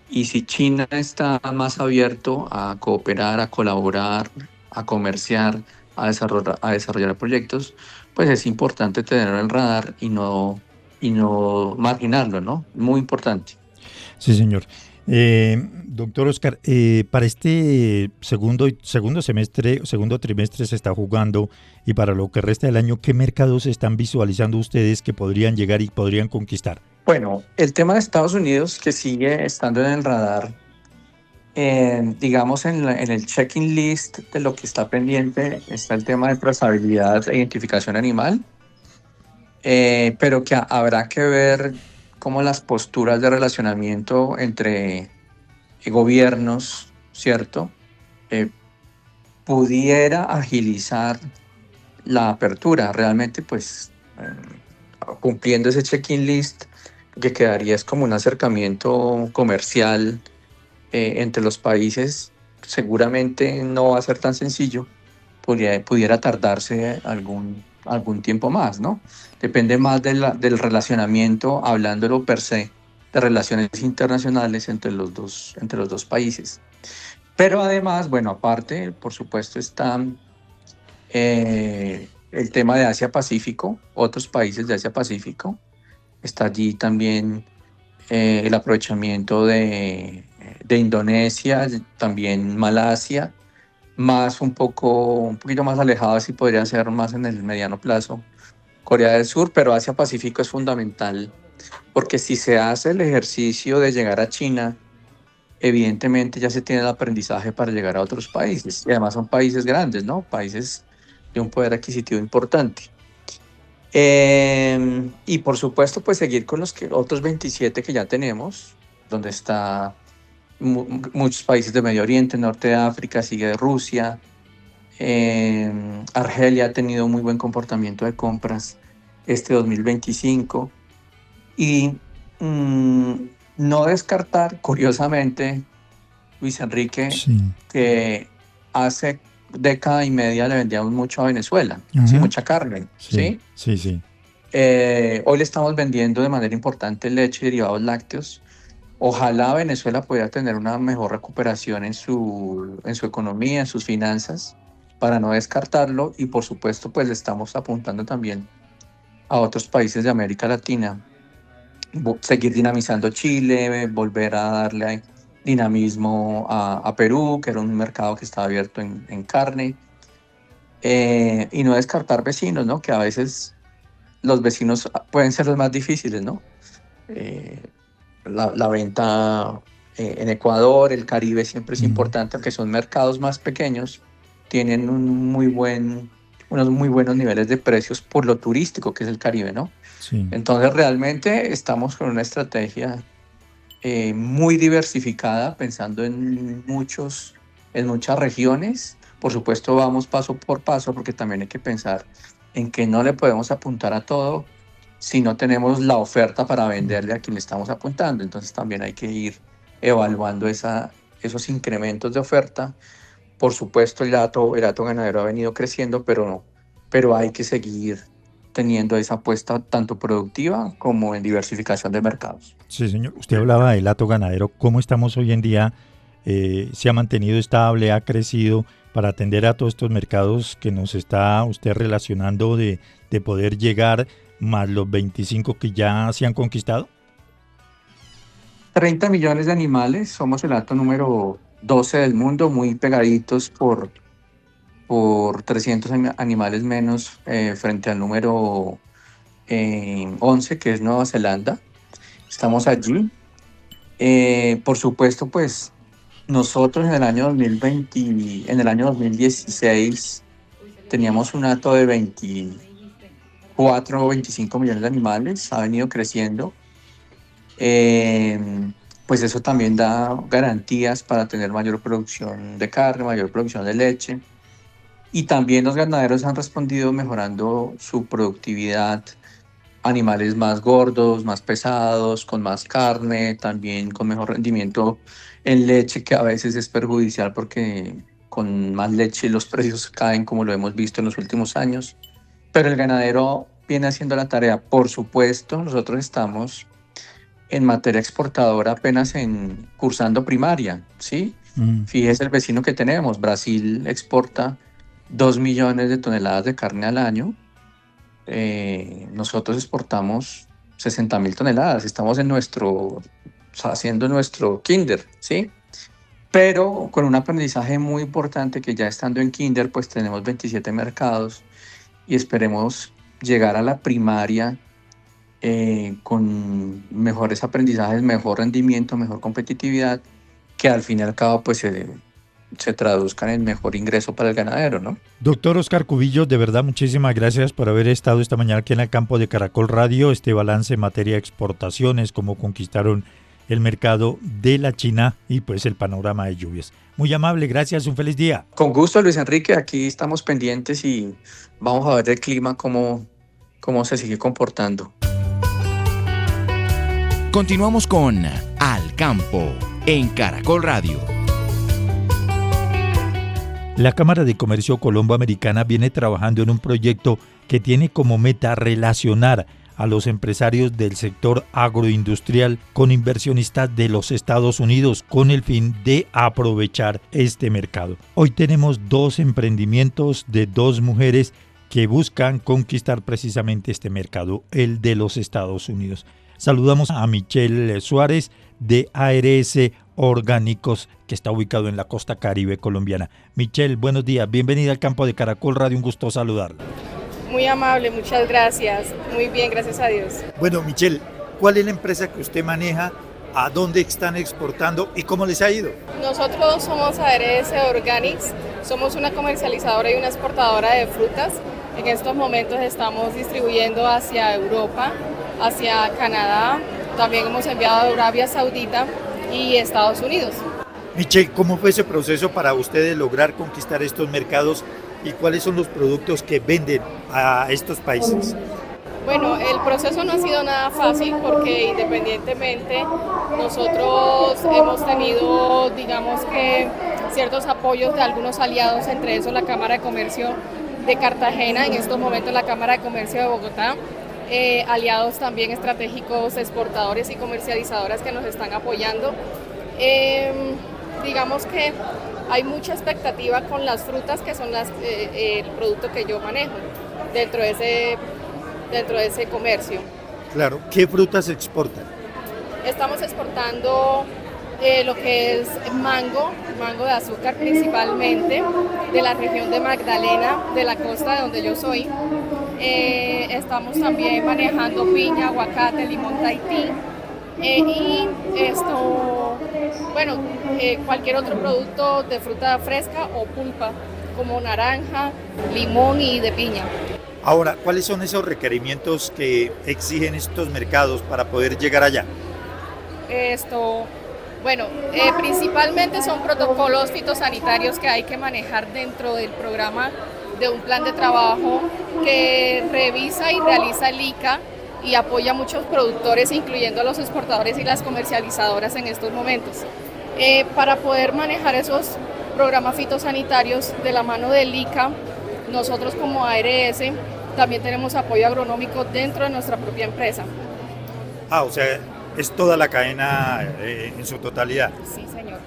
Y si China está más abierto a cooperar, a colaborar, a comerciar, a desarrollar proyectos, pues es importante tenerlo en el radar y no marginarlo, ¿no? Muy importante. Sí, señor. Doctor Oscar, para este segundo trimestre se está jugando, y para lo que resta del año, ¿qué mercados están visualizando ustedes que podrían llegar y podrían conquistar? Bueno, el tema de Estados Unidos, que sigue estando en el radar, digamos en el checking list de lo que está pendiente, está el tema de trazabilidad e identificación animal, pero que habrá que ver cómo las posturas de relacionamiento entre gobiernos, ¿cierto? Pudiera agilizar la apertura. Realmente, pues, cumpliendo ese check-in list, que quedaría es como un acercamiento comercial entre los países, seguramente no va a ser tan sencillo. Pudiera tardarse algún tiempo más, ¿no? Depende más del relacionamiento, hablándolo per se, de relaciones internacionales entre los dos países. Pero además, bueno, aparte, por supuesto, está el tema de Asia-Pacífico, otros países de Asia-Pacífico. Está allí también el aprovechamiento de Indonesia, también Malasia, un poquito más alejado, así podría ser más en el mediano plazo, Corea del Sur, pero Asia-Pacífico es fundamental, porque si se hace el ejercicio de llegar a China, evidentemente ya se tiene el aprendizaje para llegar a otros países, y además son países grandes, ¿no? Países de un poder adquisitivo importante. Y por supuesto, pues seguir con los otros 27 que ya tenemos, donde está muchos países de Medio Oriente, Norte de África, sigue Rusia. Argelia ha tenido muy buen comportamiento de compras este 2025. Y no descartar, curiosamente, Luis Enrique, que hace década y media le vendíamos mucho a Venezuela, ¿sí? Mucha carne, ¿sí? Sí. Hoy le estamos vendiendo de manera importante leche y derivados lácteos. Ojalá Venezuela pueda tener una mejor recuperación en su economía, en sus finanzas, para no descartarlo. Y por supuesto, pues le estamos apuntando también a otros países de América Latina. Seguir dinamizando Chile, volver a darle dinamismo a Perú, que era un mercado que estaba abierto en carne, y no descartar vecinos, ¿no? Que a veces los vecinos pueden ser los más difíciles, ¿no? La venta en Ecuador, el Caribe siempre es importante, aunque son mercados más pequeños, tienen unos muy buenos niveles de precios por lo turístico que es el Caribe, ¿no? Sí. Entonces realmente estamos con una estrategia muy diversificada, pensando en muchas regiones. Por supuesto vamos paso por paso, porque también hay que pensar en que no le podemos apuntar a todo si no tenemos la oferta para venderle a quien le estamos apuntando. Entonces también hay que ir evaluando esos incrementos de oferta. Por supuesto el hato ganadero ha venido creciendo, pero hay que seguir teniendo esa apuesta tanto productiva como en diversificación de mercados. Sí, señor. Usted hablaba del hato ganadero. ¿Cómo estamos hoy en día? ¿Se ha mantenido estable? ¿Ha crecido para atender a todos estos mercados que nos está usted relacionando de poder llegar más los 25 que ya se han conquistado? 30 millones de animales. Somos el hato número 12 del mundo, muy pegaditos por 300 animales menos frente al número 11, que es Nueva Zelanda. Estamos allí. Por supuesto, pues nosotros en el año 2016 teníamos un hato de 24 o 25 millones de animales, ha venido creciendo. Pues eso también da garantías para tener mayor producción de carne, mayor producción de leche. Y también los ganaderos han respondido mejorando su productividad, animales más gordos, más pesados, con más carne, también con mejor rendimiento en leche, que a veces es perjudicial porque con más leche los precios caen, como lo hemos visto en los últimos años. Pero el ganadero viene haciendo la tarea. Por supuesto, nosotros estamos en materia exportadora apenas cursando primaria, ¿sí? Fíjese el vecino que tenemos. Brasil exporta 2 millones de toneladas de carne al año. Nosotros exportamos 60.000 toneladas. Estamos haciendo nuestro kinder, ¿sí? Pero con un aprendizaje muy importante, que ya estando en kinder, pues tenemos 27 mercados y esperemos llegar a la primaria con mejores aprendizajes, mejor rendimiento, mejor competitividad, que al fin y al cabo pues se traduzcan en mejor ingreso para el ganadero, ¿no? Doctor Oscar Cubillos, de verdad muchísimas gracias por haber estado esta mañana aquí en el campo de Caracol Radio, este balance en materia de exportaciones, cómo conquistaron el mercado de la China y pues el panorama de lluvias. Muy amable, gracias, un feliz día. Con gusto, Luis Enrique, aquí estamos pendientes y vamos a ver el clima cómo se sigue comportando. Continuamos con Al Campo en Caracol Radio. La Cámara de Comercio Colombo-Americana viene trabajando en un proyecto que tiene como meta relacionar a los empresarios del sector agroindustrial con inversionistas de los Estados Unidos con el fin de aprovechar este mercado. Hoy tenemos 2 emprendimientos de 2 mujeres que buscan conquistar precisamente este mercado, el de los Estados Unidos. Saludamos a Michelle Suárez de ARS Orgánicos, que está ubicado en la costa caribe colombiana. Michelle, buenos días, bienvenida al campo de Caracol Radio, un gusto saludarla. Muy amable, muchas gracias. Muy bien, gracias a Dios. Bueno, Michelle, ¿cuál es la empresa que usted maneja? ¿A dónde están exportando y cómo les ha ido? Nosotros somos ARS Organics, somos una comercializadora y una exportadora de frutas. En estos momentos estamos distribuyendo hacia Europa, hacia Canadá, también hemos enviado a Arabia Saudita y Estados Unidos. Michelle, ¿cómo fue ese proceso para ustedes lograr conquistar estos mercados y cuáles son los productos que venden a estos países? Bueno, el proceso no ha sido nada fácil porque independientemente nosotros hemos tenido, digamos que, ciertos apoyos de algunos aliados, entre esos la Cámara de Comercio de Cartagena, en estos momentos la Cámara de Comercio de Bogotá, aliados también estratégicos, exportadores y comercializadoras que nos están apoyando. Digamos que hay mucha expectativa con las frutas que son el producto que yo manejo dentro de ese comercio. Claro, ¿qué frutas exportan? Estamos exportando lo que es mango de azúcar principalmente, de la región de Magdalena, de la costa de donde yo soy. Estamos también manejando piña, aguacate, limón Tahití. Y cualquier otro producto de fruta fresca o pulpa, como naranja, limón y de piña. Ahora, ¿cuáles son esos requerimientos que exigen estos mercados para poder llegar allá? Principalmente son protocolos fitosanitarios que hay que manejar dentro del programa de un plan de trabajo que revisa y realiza el ICA y apoya a muchos productores, incluyendo a los exportadores y las comercializadoras en estos momentos. Para poder manejar esos programas fitosanitarios de la mano del ICA, nosotros como ARS también tenemos apoyo agronómico dentro de nuestra propia empresa. O sea, es toda la cadena en su totalidad. Sí, señor.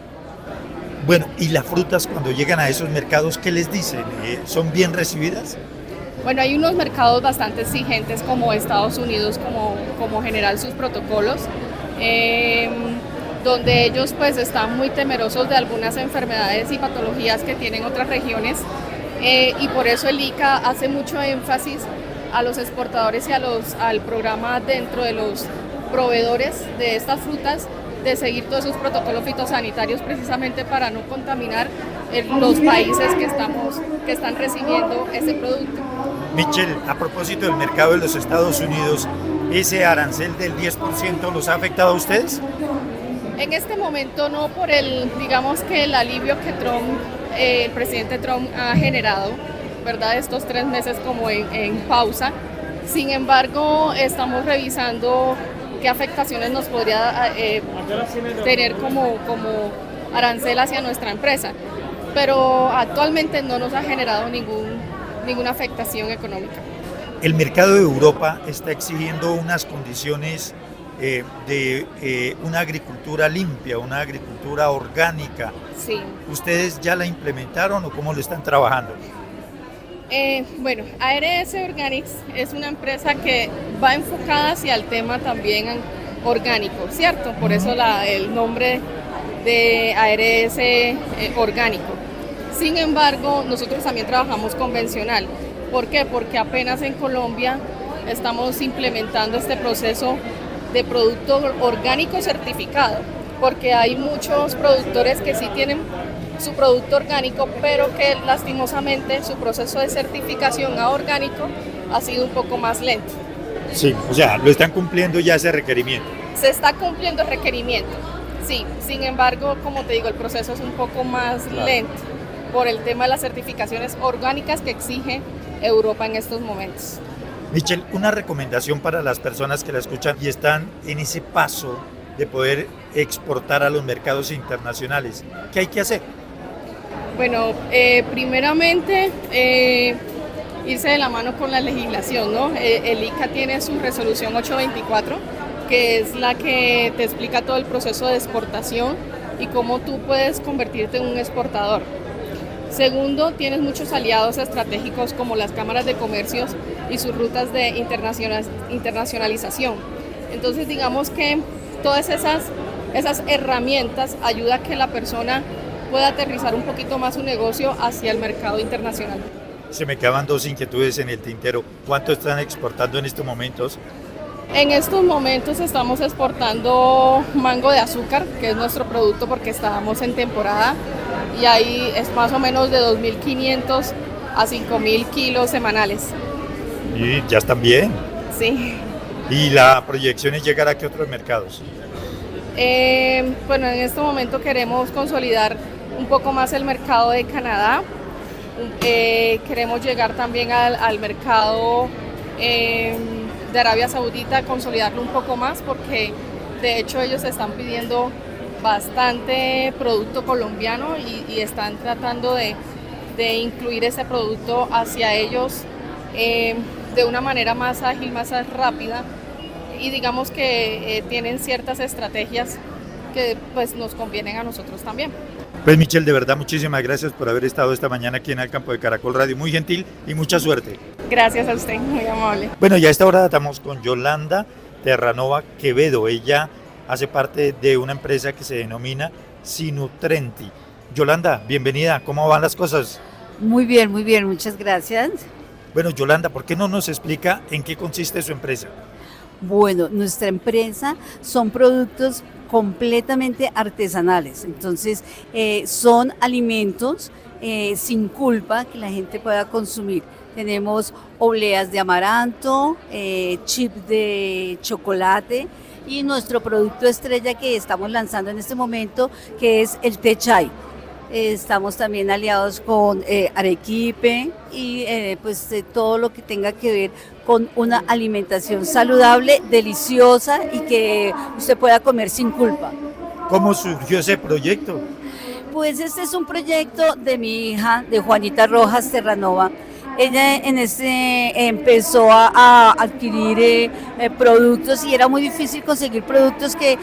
Bueno, ¿y las frutas cuando llegan a esos mercados, qué les dicen? ¿Son bien recibidas? Bueno, hay unos mercados bastante exigentes como Estados Unidos, como general sus protocolos, donde ellos pues están muy temerosos de algunas enfermedades y patologías que tienen otras regiones, y por eso el ICA hace mucho énfasis a los exportadores y al programa dentro de los proveedores de estas frutas de seguir todos esos protocolos fitosanitarios precisamente para no contaminar los países que están recibiendo ese producto. Michelle, a propósito del mercado de los Estados Unidos, ¿ese arancel del 10% los ha afectado a ustedes? En este momento no, por el alivio que el presidente Trump ha generado, ¿verdad? Estos 3 meses como en pausa. Sin embargo, estamos revisando qué afectaciones nos podría tener como arancel hacia nuestra empresa. Pero actualmente no nos ha generado ninguna afectación económica. El mercado de Europa está exigiendo unas condiciones de una agricultura limpia, una agricultura orgánica. Sí. ¿Ustedes ya la implementaron o cómo lo están trabajando? ARS Organics es una empresa que va enfocada hacia el tema también orgánico, ¿cierto? Por eso el nombre de ARS Orgánico. Sin embargo, nosotros también trabajamos convencional. ¿Por qué? Porque apenas en Colombia estamos implementando este proceso de producto orgánico certificado, porque hay muchos productores que sí tienen su producto orgánico, pero que lastimosamente su proceso de certificación a orgánico ha sido un poco más lento. Sí, o sea, lo están cumpliendo ya ese requerimiento. Se está cumpliendo el requerimiento, sí. Sin embargo, como te digo, el proceso es un poco más lento por el tema de las certificaciones orgánicas que exige Europa en estos momentos. Michelle, una recomendación para las personas que la escuchan y están en ese paso de poder exportar a los mercados internacionales. ¿Qué hay que hacer? Bueno, primeramente irse de la mano con la legislación, ¿no? El ICA tiene su resolución 824, que es la que te explica todo el proceso de exportación y cómo tú puedes convertirte en un exportador. Segundo, tienes muchos aliados estratégicos como las cámaras de comercios y sus rutas de internacionalización. Entonces, digamos que todas esas herramientas ayudan a que la persona pueda aterrizar un poquito más su negocio hacia el mercado internacional. Se me quedaban dos inquietudes en el tintero. ¿Cuánto están exportando en estos momentos? En estos momentos estamos exportando mango de azúcar, que es nuestro producto porque estábamos en temporada, y ahí es más o menos de 2.500 a 5.000 kilos semanales. ¿Y ya están bien? Sí. ¿Y la proyección es llegar a qué otros mercados? Bueno, en este momento queremos consolidar un poco más el mercado de Canadá. Queremos llegar también al mercado de Arabia Saudita, consolidarlo un poco más porque de hecho ellos están pidiendo bastante producto colombiano y están tratando de incluir ese producto hacia ellos de una manera más ágil, más rápida, y digamos que tienen ciertas estrategias que pues nos convienen a nosotros también. Pues Michelle, de verdad muchísimas gracias por haber estado esta mañana aquí en el campo de Caracol Radio, muy gentil y mucha suerte. Gracias a usted, muy amable. Bueno, ya a esta hora estamos con Yolanda Terranova Quevedo. Ella hace parte de una empresa que se denomina Sinutrenti. Yolanda, bienvenida, ¿cómo van las cosas? Muy bien, muchas gracias. Bueno, Yolanda, ¿por qué no nos explica en qué consiste su empresa? Bueno, nuestra empresa son productos completamente artesanales, entonces son alimentos sin culpa que la gente pueda consumir. Tenemos obleas de amaranto, chips de chocolate y nuestro producto estrella que estamos lanzando en este momento, que es el té chai. Estamos también aliados con Arequipe y todo lo que tenga que ver con una alimentación saludable, deliciosa y que usted pueda comer sin culpa. ¿Cómo surgió ese proyecto? Pues este es un proyecto de mi hija, de Juanita Rojas Terranova. Ella empezó a adquirir productos y era muy difícil conseguir productos que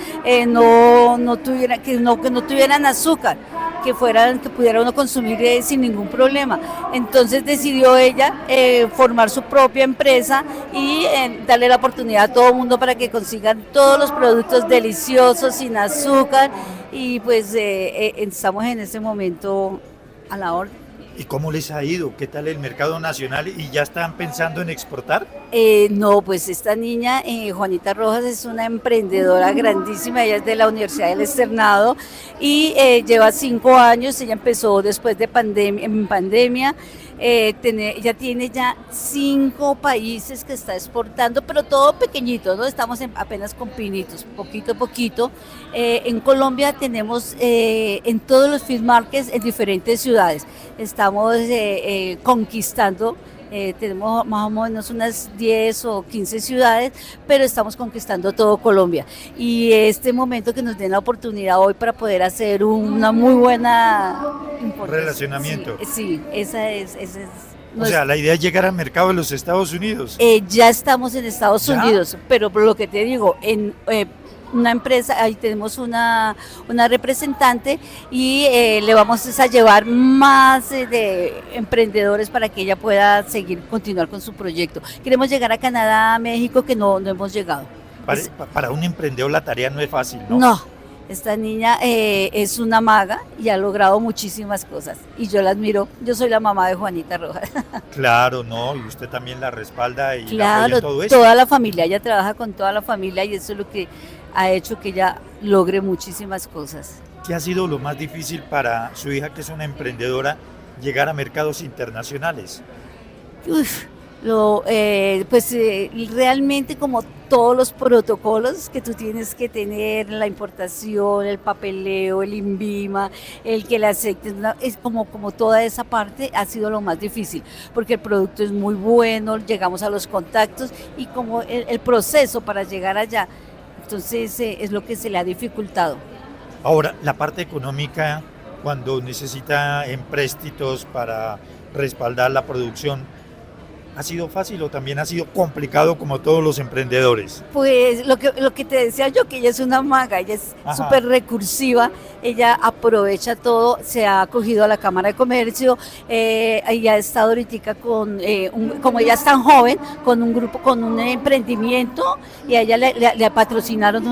no tuvieran azúcar, que pudiera uno consumir sin ningún problema. Entonces decidió ella formar su propia empresa y darle la oportunidad a todo el mundo para que consigan todos los productos deliciosos, sin azúcar, y pues estamos en este momento a la orden. ¿Y cómo les ha ido? ¿Qué tal el mercado nacional? ¿Y ya están pensando en exportar? No, pues esta niña, Juanita Rojas, es una emprendedora grandísima. Ella es de la Universidad del Externado y lleva 5 años. Ella empezó después de pandemia. Ella tiene ya 5 países que está exportando, pero todo pequeñito, ¿no? Estamos apenas con pinitos, poquito a poquito. En Colombia tenemos en todos los field markets en diferentes ciudades. Estamos conquistando. Tenemos más o menos unas 10 o 15 ciudades, pero estamos conquistando todo Colombia. Y este momento que nos den la oportunidad hoy para poder hacer una muy buena relacionamiento. Sí, esa es. O sea, la idea es llegar al mercado de los Estados Unidos. Ya estamos en Estados Unidos, pero por lo que te digo, en una empresa, ahí tenemos una representante y le vamos a llevar más de emprendedores para que ella pueda continuar con su proyecto. Queremos llegar a Canadá, a México, que no hemos llegado. Para un emprendedor la tarea no es fácil, ¿no? No, esta niña es una maga y ha logrado muchísimas cosas y yo la admiro. Yo soy la mamá de Juanita Rojas. Claro, no, y usted también la respalda y claro, la apoya en todo eso. Toda la familia, ella trabaja con toda la familia y eso es lo que ha hecho que ella logre muchísimas cosas. ¿Qué ha sido lo más difícil para su hija, que es una emprendedora, llegar a mercados internacionales? Realmente como todos los protocolos que tú tienes que tener, la importación, el papeleo, el INVIMA, el que la acepten, es como toda esa parte ha sido lo más difícil, porque el producto es muy bueno, llegamos a los contactos y como el proceso para llegar allá, entonces es lo que se le ha dificultado. Ahora, la parte económica, cuando necesita empréstitos para respaldar la producción, ¿Ha sido fácil o también ha sido complicado como todos los emprendedores? Pues lo que te decía yo, que ella es una maga, ella es súper recursiva, ella aprovecha todo, se ha acogido a la Cámara de Comercio, ella ha estado ahorita como ella es tan joven, con un grupo, con un emprendimiento, y a ella le patrocinaron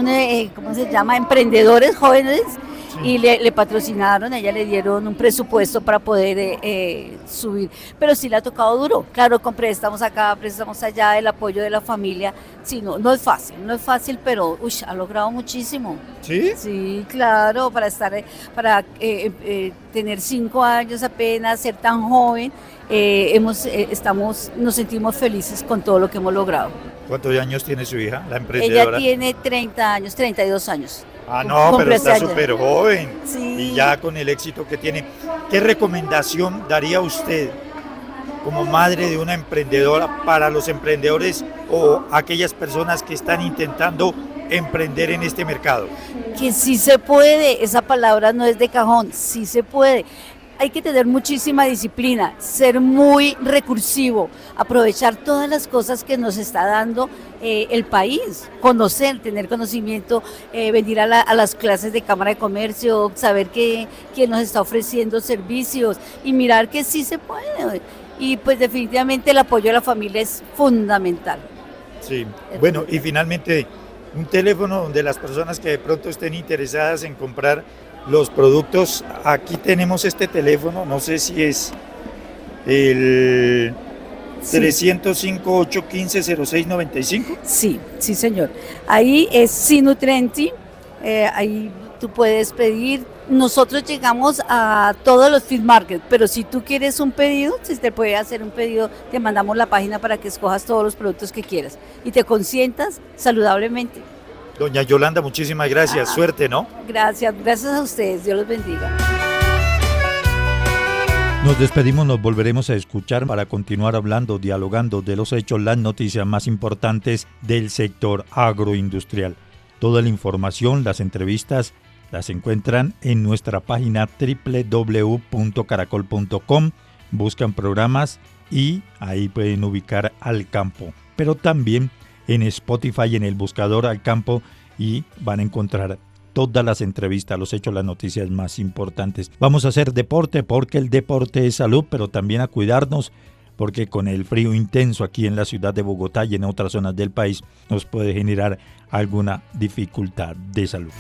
¿cómo se llama? Emprendedores jóvenes. Y le patrocinaron, a ella le dieron un presupuesto para poder subir, pero sí le ha tocado duro, claro, con préstamos acá, préstamos allá, el apoyo de la familia, sí, no es fácil, pero ha logrado muchísimo. ¿Sí? Sí, claro, para tener 5 años apenas, ser tan joven, nos sentimos felices con todo lo que hemos logrado. ¿Cuántos años tiene su hija, la emprendedora? Ella tiene 32 años. Ah, no, pero está súper joven. Sí. Y ya con el éxito que tiene, ¿qué recomendación daría usted como madre de una emprendedora para los emprendedores o aquellas personas que están intentando emprender en este mercado? Que sí se puede, esa palabra no es de cajón, sí se puede. Hay que tener muchísima disciplina, ser muy recursivo, aprovechar todas las cosas que nos está dando el país, tener conocimiento, venir a las clases de Cámara de Comercio, saber quién nos está ofreciendo servicios y mirar que sí se puede. Y pues definitivamente el apoyo de la familia es fundamental. Sí, bueno, y finalmente un teléfono donde las personas que de pronto estén interesadas en comprar los productos, aquí tenemos este teléfono, no sé si es el 305-815-0695. Sí, señor. Ahí es Sinutrenti, ahí tú puedes pedir. Nosotros llegamos a todos los feed market, pero si tú quieres un pedido, si te puede hacer un pedido, te mandamos la página para que escojas todos los productos que quieras y te consientas saludablemente. Doña Yolanda, muchísimas gracias. Suerte, ¿no? Gracias a ustedes. Dios los bendiga. Nos despedimos, nos volveremos a escuchar para continuar hablando, dialogando de los hechos, las noticias más importantes del sector agroindustrial. Toda la información, las entrevistas, las encuentran en nuestra página www.caracol.com. Buscan programas y ahí pueden ubicar Al Campo. Pero también en Spotify, en el buscador Al Campo, y van a encontrar todas las entrevistas, los hechos, las noticias más importantes. Vamos a hacer deporte porque el deporte es salud, pero también a cuidarnos porque con el frío intenso aquí en la ciudad de Bogotá y en otras zonas del país nos puede generar alguna dificultad de salud.